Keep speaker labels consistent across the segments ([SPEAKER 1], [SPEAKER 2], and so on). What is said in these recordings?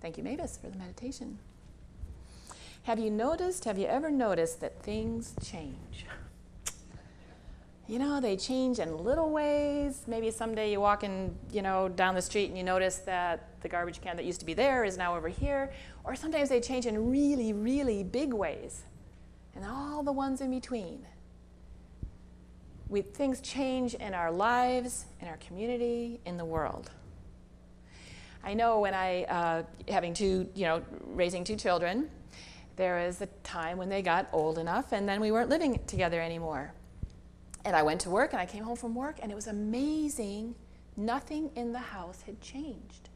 [SPEAKER 1] Thank you, Mavis, for the meditation. Have you ever noticed that things change? You know, they change in little ways. Maybe someday you walk in, down the street and you notice that the garbage can that used to be there is now over here. Or sometimes they change in really, really big ways. And all the ones in between. Things change in our lives, in our community, in the world. I know when raising two children, there was a time when they got old enough and then we weren't living together anymore. And I went to work and I came home from work and it was amazing. Nothing in the house had changed.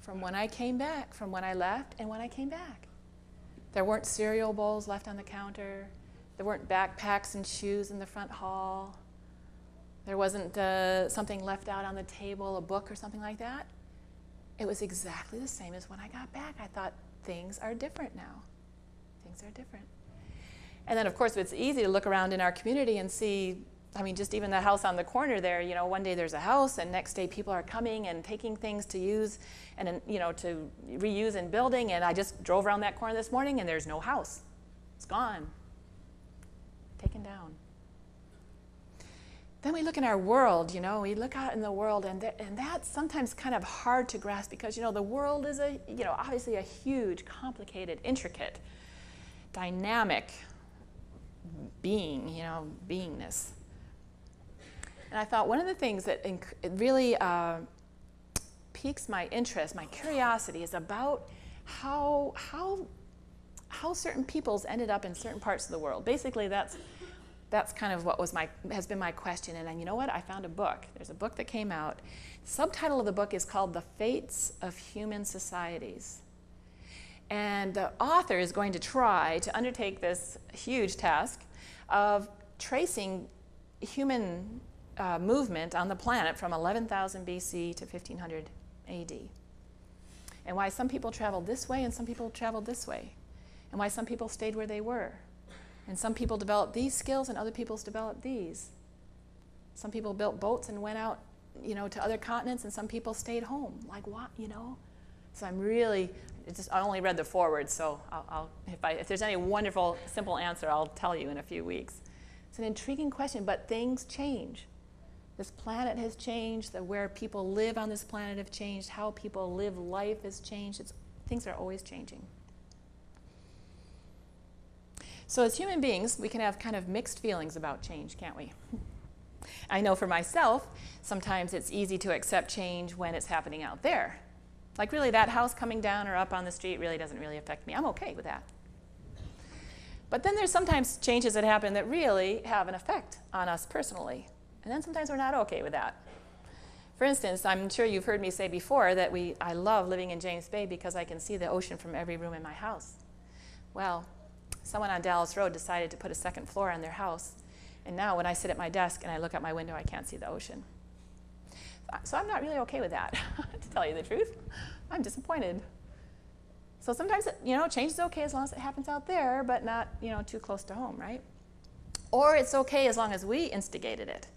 [SPEAKER 1] From when I came back, from when I left and when I came back. There weren't cereal bowls left on the counter. There weren't backpacks and shoes in the front hall. There wasn't something left out on the table, a book or something like that. It was exactly the same as when I got back. I thought, things are different now. Things are different. And then, of course, it's easy to look around in our community and see, just even the house on the corner there, one day there's a house and next day people are coming and taking things to use and, to reuse in building. And I just drove around that corner this morning and there's no house. It's gone. Taken down. Then we look in our world, we look out in the world, and that's sometimes kind of hard to grasp because, the world is obviously a huge, complicated, intricate, dynamic being, beingness. And I thought one of the things that really piques my interest, my curiosity, is about how certain peoples ended up in certain parts of the world. Basically, that's kind of what has been my question. And you know what? I found a book. There's a book that came out. The subtitle of the book is called The Fates of Human Societies. And the author is going to try to undertake this huge task of tracing human movement on the planet from 11,000 BC to 1500 AD. And why some people traveled this way and some people traveled this way. And why some people stayed where they were. And some people developed these skills and other people's developed these. Some people built boats and went out, to other continents, and some people stayed home. Like what, So I only read the foreword, so if there's any wonderful, simple answer, I'll tell you in a few weeks. It's an intriguing question, but things change. This planet has changed. Where people live on this planet have changed. How people live life has changed. Things are always changing. So as human beings, we can have kind of mixed feelings about change, can't we? I know for myself, sometimes it's easy to accept change when it's happening out there. Like really that house coming down or up on the street really doesn't really affect me. I'm okay with that. But then there's sometimes changes that happen that really have an effect on us personally. And then sometimes we're not okay with that. For instance, I'm sure you've heard me say before that I love living in James Bay because I can see the ocean from every room in my house. Well, someone on Dallas Road decided to put a second floor on their house. And now when I sit at my desk and I look out my window, I can't see the ocean. So I'm not really okay with that, to tell you the truth. I'm disappointed. So sometimes, change is okay as long as it happens out there, but not, too close to home, right? Or it's okay as long as we instigated it.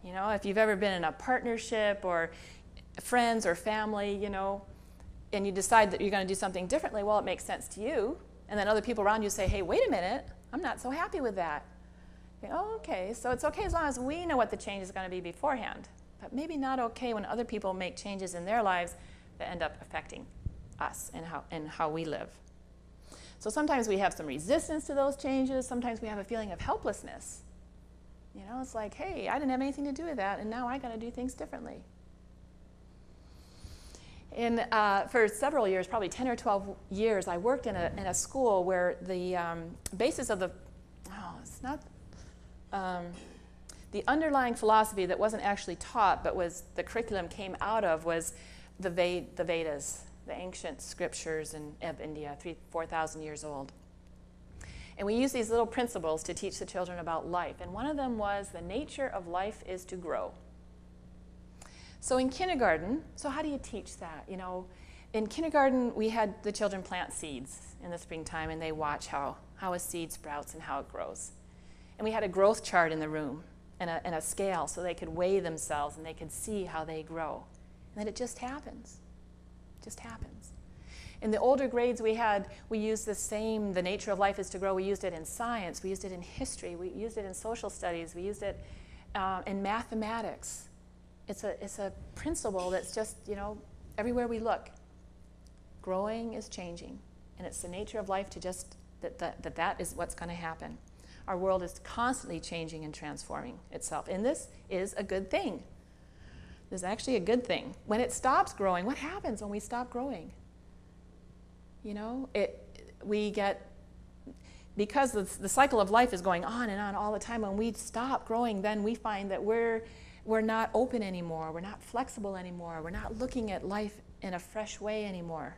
[SPEAKER 1] If you've ever been in a partnership or friends or family, and you decide that you're going to do something differently, well, it makes sense to you. And then other people around you say, hey, wait a minute, I'm not so happy with that. You think, oh, okay, so it's okay as long as we know what the change is going to be beforehand. But maybe not okay when other people make changes in their lives that end up affecting us and how we live. So sometimes we have some resistance to those changes. Sometimes we have a feeling of helplessness. It's like, hey, I didn't have anything to do with that, and now I got to do things differently. And for several years, probably 10 or 12 years, I worked in a school where the basis of the underlying philosophy that wasn't actually taught, but was the curriculum came out of, was the Vedas, the ancient scriptures of India, 4,000 years old. And we use these little principles to teach the children about life. And one of them was the nature of life is to grow. So in kindergarten, so how do you teach that? In kindergarten, we had the children plant seeds in the springtime, and they watch how a seed sprouts and how it grows. And we had a growth chart in the room and a scale so they could weigh themselves and they could see how they grow. And then it just happens. just happens. In the older grades we used the nature of life is to grow. We used it in science, we used it in history, we used it in social studies, we used it in mathematics. It's a principle that's just, everywhere we look. Growing is changing, and it's the nature of life to just, that is what's going to happen. Our world is constantly changing and transforming itself, and this is a good thing. This is actually a good thing. When it stops growing, what happens when we stop growing? Because the cycle of life is going on and on all the time. When we stop growing, then we find that we're not open anymore. We're not flexible anymore. We're not looking at life in a fresh way anymore.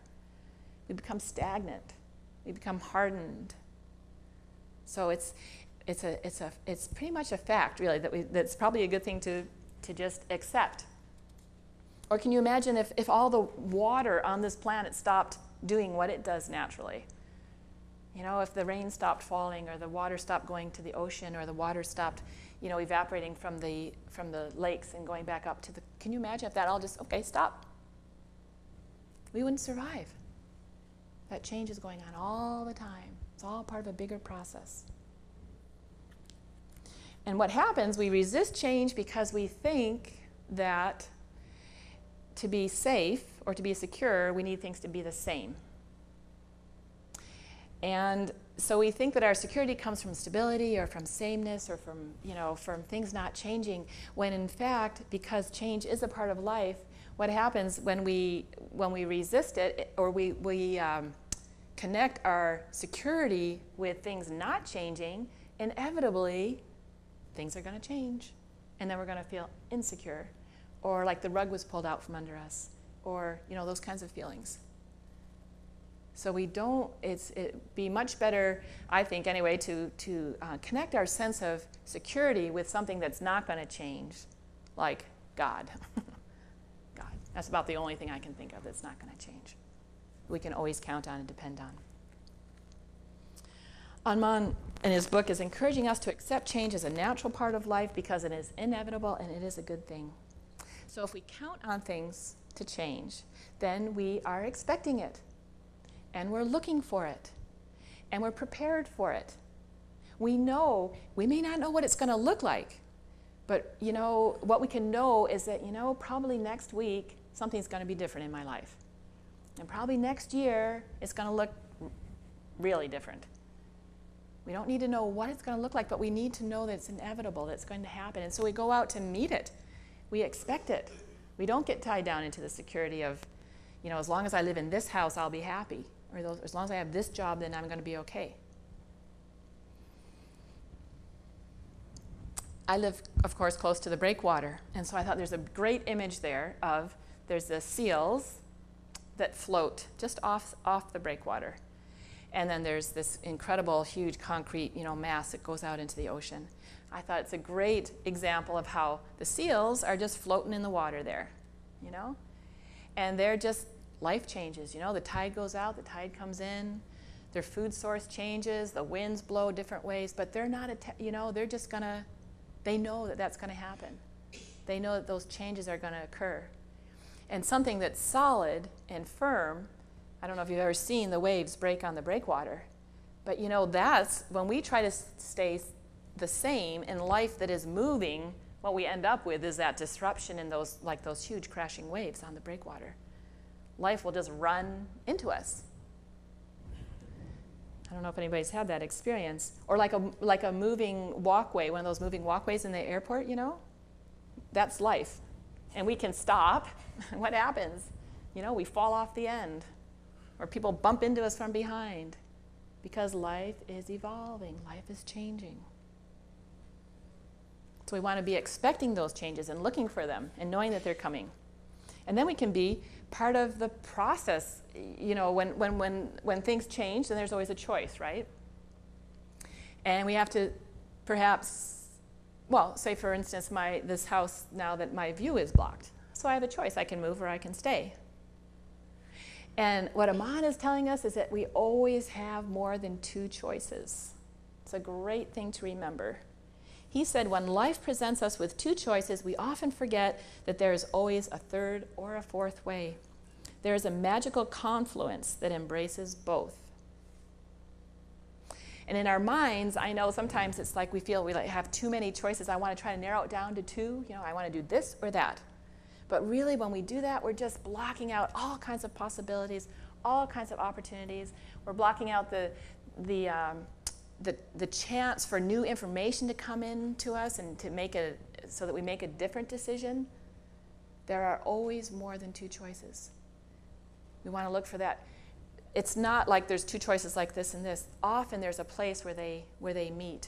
[SPEAKER 1] We become stagnant. We become hardened. So it's pretty much a fact, really, that's probably a good thing to just accept. Or can you imagine if all the water on this planet stopped doing what it does naturally? If the rain stopped falling, or the water stopped going to the ocean, or the water stopped, evaporating from the lakes and going back up to the. Can you imagine if that all just stop? We wouldn't survive. That change is going on all the time. It's all part of a bigger process. And what happens? We resist change because we think that to be safe or to be secure, we need things to be the same. And so we think that our security comes from stability or from sameness or from things not changing, when in fact, because change is a part of life, what happens when we resist it, or we connect our security with things not changing, inevitably things are going to change. And then we're going to feel insecure, or like the rug was pulled out from under us, or those kinds of feelings. So it'd be much better, I think anyway, to connect our sense of security with something that's not going to change, like God. God. That's about the only thing I can think of that's not going to change. We can always count on and depend on. Anman, in his book, is encouraging us to accept change as a natural part of life because it is inevitable and it is a good thing. So if we count on things to change, then we are expecting it. And we're looking for it. And we're prepared for it. We may not know what it's going to look like. But, what we can know is that, probably next week, something's going to be different in my life. And probably next year, it's going to look really different. We don't need to know what it's going to look like, but we need to know that it's inevitable, that it's going to happen. And so we go out to meet it. We expect it. We don't get tied down into the security of, as long as I live in this house, I'll be happy. Or as long as I have this job, then I'm going to be okay. I live, of course, close to the breakwater. And so I thought there's a great image there there's the seals that float just off the breakwater. And then there's this incredible, huge concrete, mass that goes out into the ocean. I thought it's a great example of how the seals are just floating in the water there, And they're just, life changes, the tide goes out, the tide comes in, their food source changes, the winds blow different ways, but they're not, they're just gonna, they know that that's gonna happen. They know that those changes are gonna occur. And something that's solid and firm, I don't know if you've ever seen the waves break on the breakwater, but that's, when we try to stay the same in life that is moving, what we end up with is that disruption in those huge crashing waves on the breakwater. Life will just run into us. I don't know if anybody's had that experience. Or like a moving walkway, one of those moving walkways in the airport, That's life. And we can stop. What happens? We fall off the end. Or people bump into us from behind. Because life is evolving. Life is changing. So we want to be expecting those changes and looking for them and knowing that they're coming. And then we can be part of the process. When things change, then there's always a choice, right? And we have to perhaps, say for instance, this house, now that my view is blocked. So I have a choice. I can move or I can stay. And what Anman is telling us is that we always have more than two choices. It's a great thing to remember. He said, when life presents us with two choices, we often forget that there is always a third or a fourth way. There is a magical confluence that embraces both. And in our minds, I know sometimes it's like we feel we have too many choices. I want to try to narrow it down to two. I want to do this or that. But really, when we do that, we're just blocking out all kinds of possibilities, all kinds of opportunities. We're blocking out the chance for new information to come in to us and to so that we make a different decision. There are always more than two choices. We want to look for that. It's not like there's two choices like this and this. Often there's a place where they meet,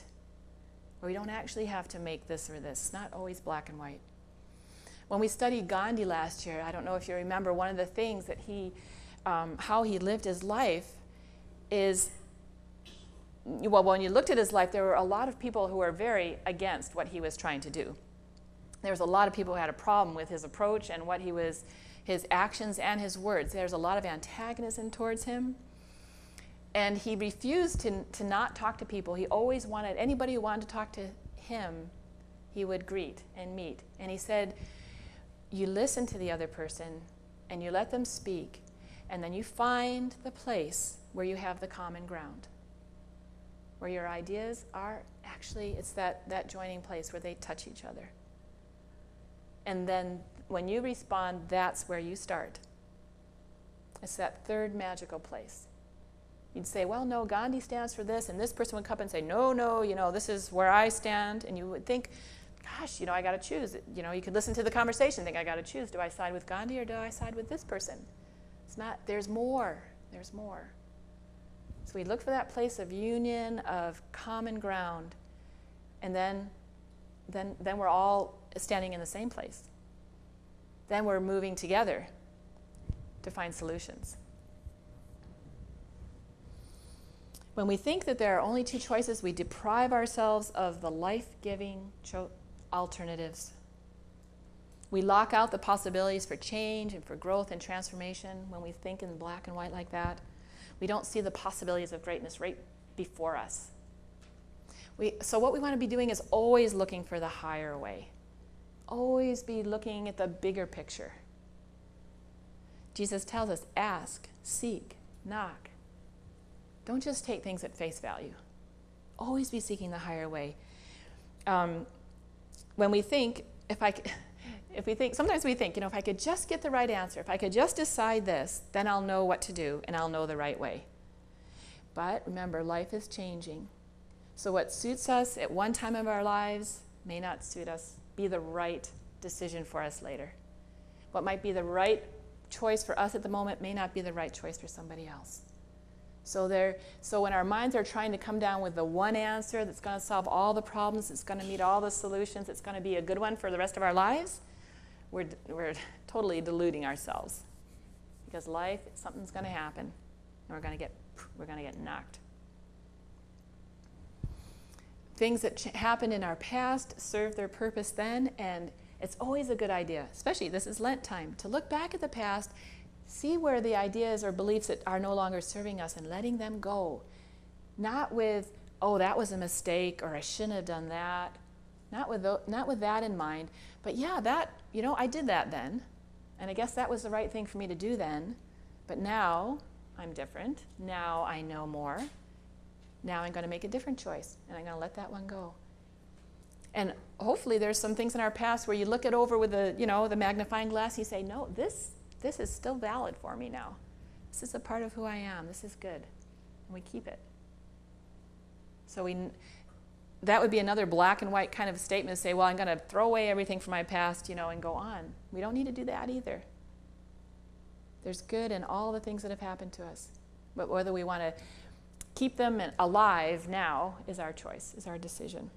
[SPEAKER 1] where we don't actually have to make this or this. It's not always black and white. When we studied Gandhi last year, I don't know if you remember, one of the things that how he lived his life is, well, when you looked at his life, there were a lot of people who were very against what he was trying to do. There was a lot of people who had a problem with his approach and his actions and his words. There's a lot of antagonism towards him. And he refused to not talk to people. He always wanted, anybody who wanted to talk to him, he would greet and meet. And he said, you listen to the other person and you let them speak, and then you find the place where you have the common ground, where your ideas are actually, it's that joining place where they touch each other. And then when you respond, that's where you start. It's that third magical place. You'd say, well, no, Gandhi stands for this, and this person would come up and say, no, this is where I stand. And you would think, gosh, I got to choose. You could listen to the conversation and think, I got to choose. Do I side with Gandhi or do I side with this person? It's not, there's more. There's more. So we look for that place of union, of common ground, and then we're all standing in the same place. Then we're moving together to find solutions. When we think that there are only two choices, we deprive ourselves of the life-giving alternatives. We lock out the possibilities for change and for growth and transformation when we think in black and white like that. We don't see the possibilities of greatness right before us. So what we want to be doing is always looking for the higher way. Always be looking at the bigger picture. Jesus tells us, ask, seek, knock. Don't just take things at face value. Always be seeking the higher way. When we think, sometimes we think, if I could just get the right answer, if I could just decide this, then I'll know what to do and I'll know the right way. But remember, life is changing. So what suits us at one time of our lives may not be the right decision for us later. What might be the right choice for us at the moment may not be the right choice for somebody else. So when our minds are trying to come down with the one answer that's going to solve all the problems, it's going to meet all the solutions, it's going to be a good one for the rest of our lives, we're totally deluding ourselves. Because something's going to happen, and we're going to get knocked. Things that happened in our past serve their purpose then, and it's always a good idea, especially this is Lent time, to look back at the past, see where the ideas or beliefs that are no longer serving us and letting them go. Not with, oh, that was a mistake, or I shouldn't have done that. Not with that in mind, but yeah, I did that then, and I guess that was the right thing for me to do then, but now I'm different. Now I know more. Now I'm going to make a different choice, and I'm going to let that one go. And hopefully there's some things in our past where you look it over with the magnifying glass, and you say, no, this is still valid for me now. This is a part of who I am. This is good. And we keep it. So that would be another black and white kind of statement to say, well, I'm going to throw away everything from my past, and go on. We don't need to do that either. There's good in all the things that have happened to us. But whether we want to keep them alive now is our choice, is our decision.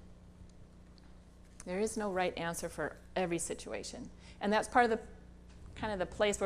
[SPEAKER 1] There is no right answer for every situation. And that's part of the place where